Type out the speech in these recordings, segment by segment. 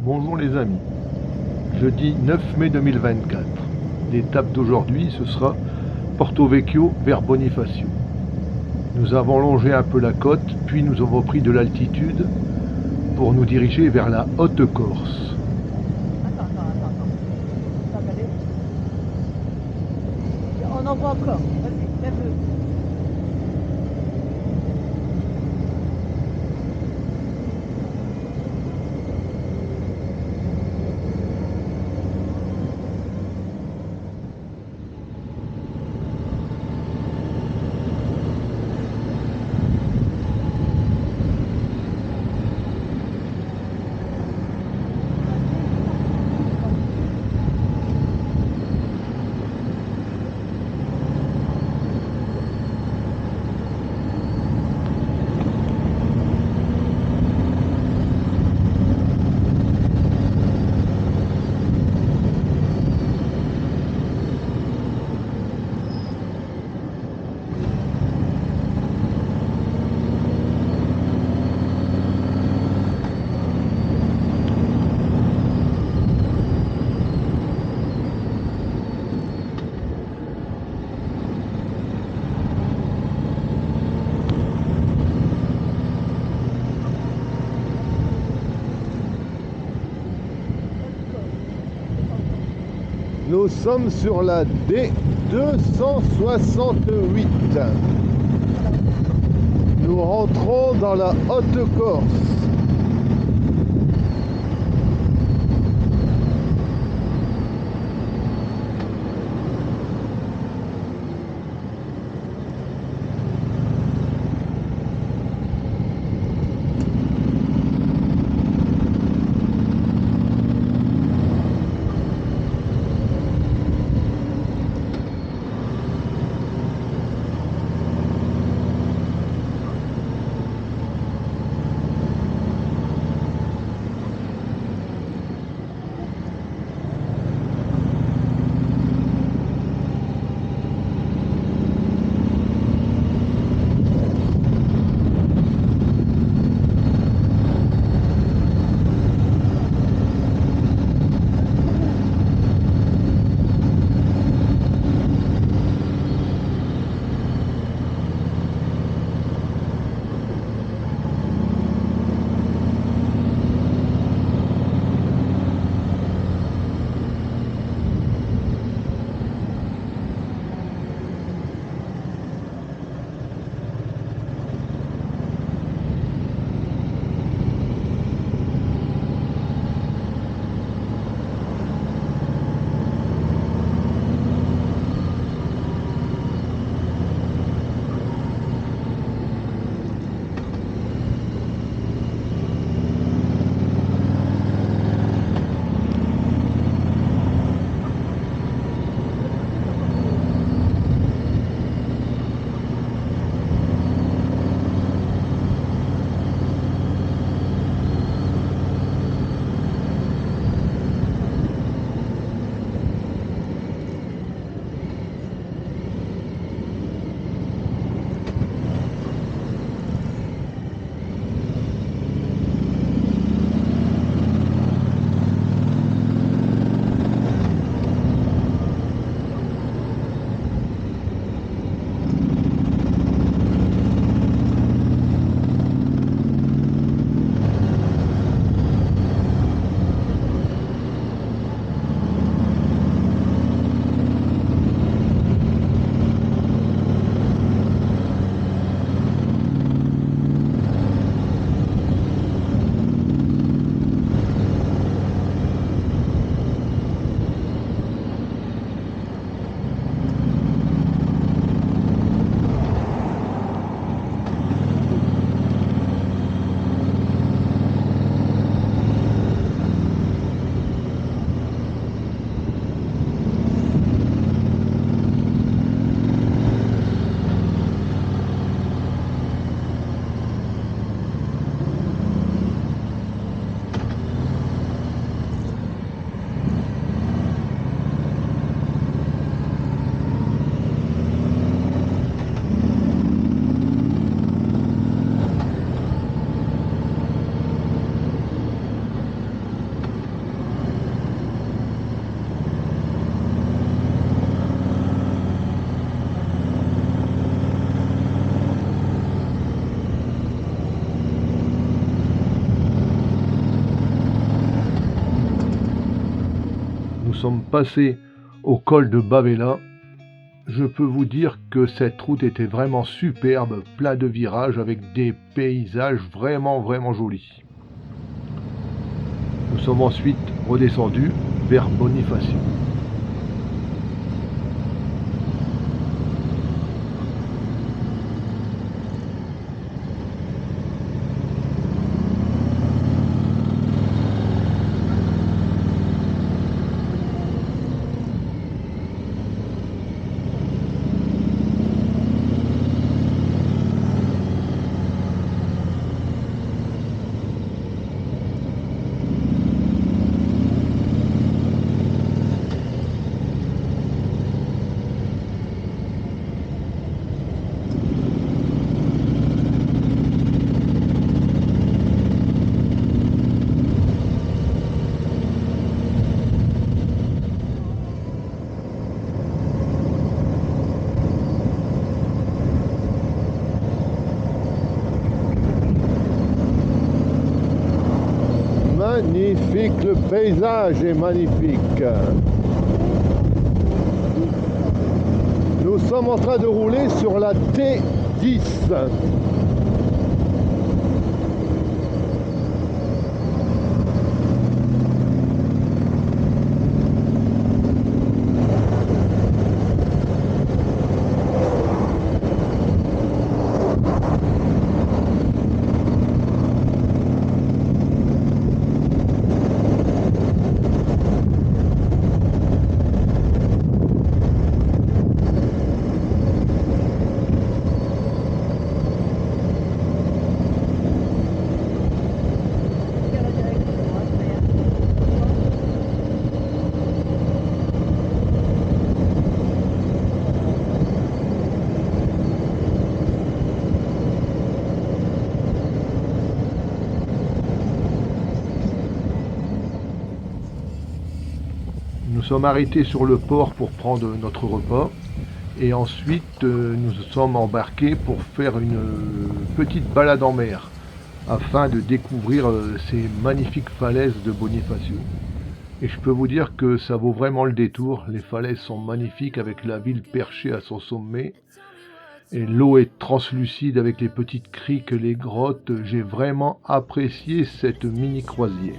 Bonjour les amis, jeudi 9 mai 2024. L'étape d'aujourd'hui, ce sera Porto Vecchio vers Bonifacio. Nous avons longé un peu la côte, puis nous avons pris de l'altitude pour nous diriger vers la Haute-Corse. Attends. On en voit encore. Vas-y, lève-le. Nous sommes sur la D268. Nous rentrons dans la Haute-Corse. sommes passés au col de Bavela, je peux vous dire que cette route était vraiment superbe, plein de virages avec des paysages vraiment jolis. Nous sommes ensuite redescendus vers Bonifacio. Magnifique, le paysage est magnifique. Nous sommes en train de rouler sur la T10. Nous sommes arrêtés sur le port pour prendre notre repas et ensuite nous sommes embarqués pour faire une petite balade en mer afin de découvrir ces magnifiques falaises de Bonifacio. Et je peux vous dire que ça vaut vraiment le détour. Les falaises sont magnifiques avec la ville perchée à son sommet et l'eau est translucide avec les petites criques, les grottes. J'ai vraiment apprécié cette mini croisière.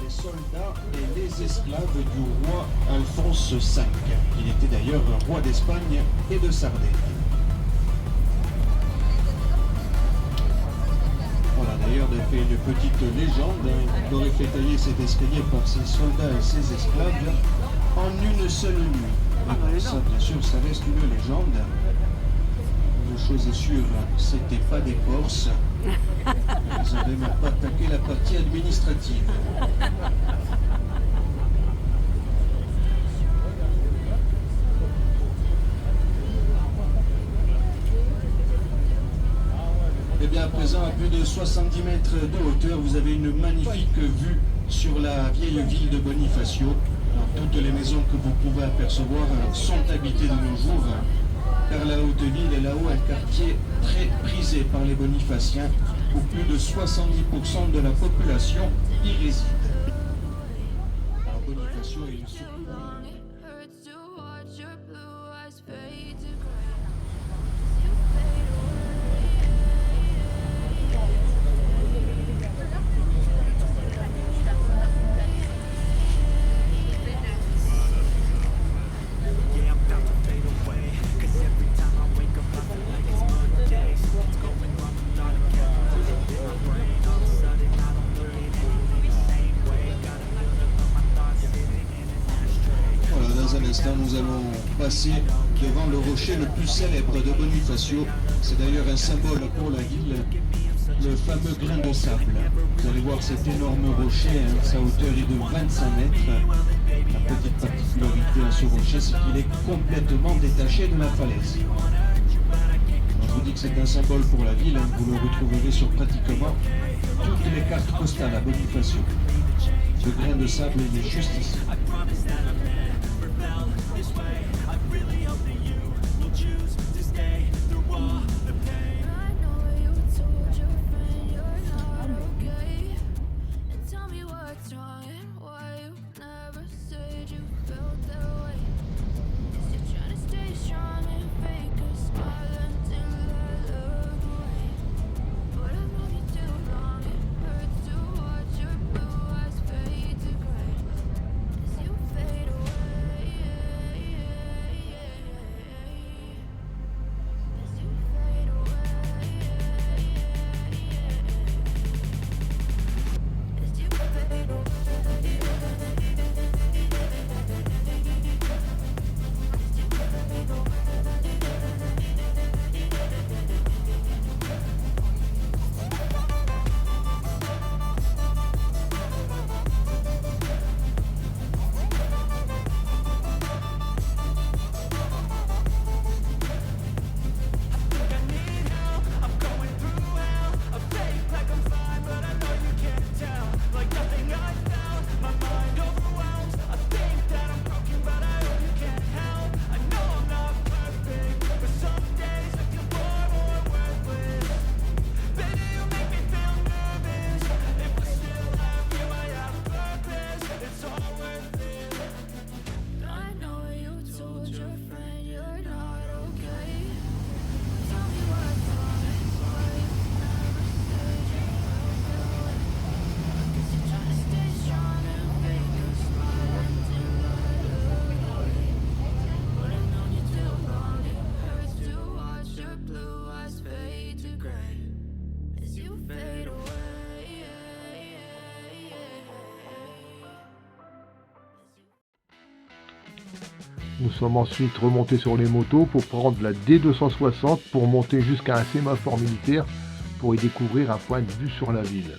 les soldats et les esclaves du roi Alphonse V. Il était d'ailleurs roi d'Espagne et de Sardaigne. Voilà, d'ailleurs, il a fait une petite légende. Il aurait fait tailler cet escalier par ses soldats et ses esclaves en une seule nuit. Ça, bien sûr, ça reste une légende. Une chose est sûre, c'était pas des Corses. Ils n'avaient même pas attaqué la partie administrative. Et bien à présent, à plus de 70 mètres de hauteur, vous avez une magnifique vue sur la vieille ville de Bonifacio. Alors, toutes les maisons que vous pouvez apercevoir sont habitées de nos jours, car la haute ville est là-haut un quartier très prisé par les Bonifaciens, où plus de 70% de la population y réside. Alors Bonifacio est une sous-commune. Nous allons passer devant le rocher le plus célèbre de Bonifacio. C'est d'ailleurs un symbole pour la ville, le fameux grain de sable. Vous allez voir cet énorme rocher, sa hauteur est de 25 mètres. La petite particularité à ce rocher, c'est qu'il est complètement détaché de la falaise. Alors, je vous dis que c'est un symbole pour la ville, vous le retrouverez sur pratiquement toutes les cartes postales à Bonifacio. Ce grain de sable, il est juste ici. Nous sommes ensuite remontés sur les motos pour prendre la D260 pour monter jusqu'à un sémaphore militaire pour y découvrir un point de vue sur la ville.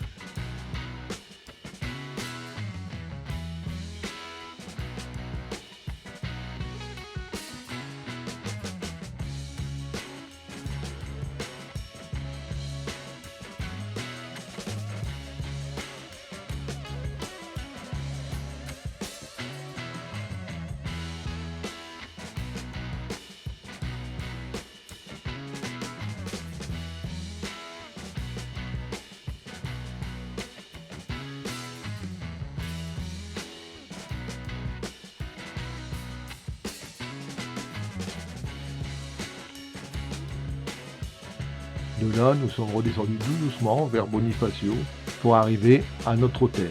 De là, nous sommes redescendus tout doucement vers Bonifacio pour arriver à notre hôtel.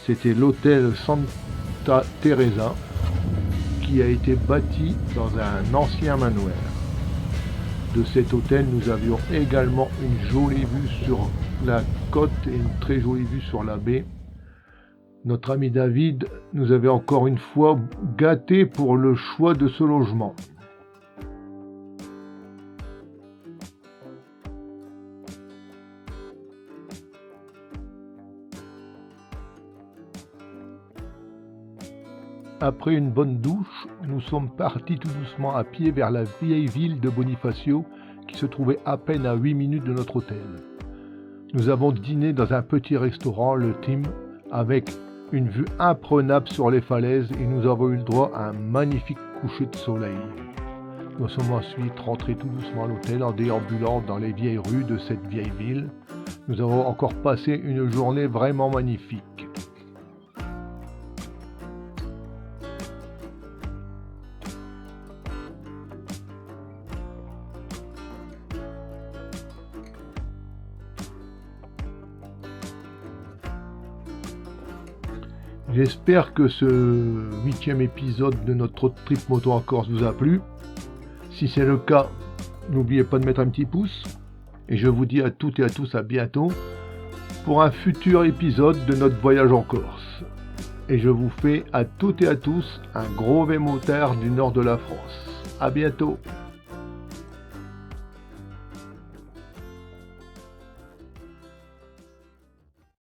C'était l'hôtel Santa Teresa qui a été bâti dans un ancien manoir. De cet hôtel, nous avions également une jolie vue sur la côte et une très jolie vue sur la baie. Notre ami David nous avait encore une fois gâtés pour le choix de ce logement. Après une bonne douche, nous sommes partis tout doucement à pied vers la vieille ville de Bonifacio qui se trouvait à peine à 8 minutes de notre hôtel. Nous avons dîné dans un petit restaurant, le Tim, avec une vue imprenable sur les falaises et nous avons eu le droit à un magnifique coucher de soleil. Nous sommes ensuite rentrés tout doucement à l'hôtel en déambulant dans les vieilles rues de cette vieille ville. Nous avons encore passé une journée vraiment magnifique. J'espère que ce 8e épisode de notre road trip moto en Corse vous a plu. Si c'est le cas, n'oubliez pas de mettre un petit pouce. Et je vous dis à toutes et à tous à bientôt pour un futur épisode de notre voyage en Corse. Et je vous fais à toutes et à tous un gros vémotard du nord de la France. À bientôt.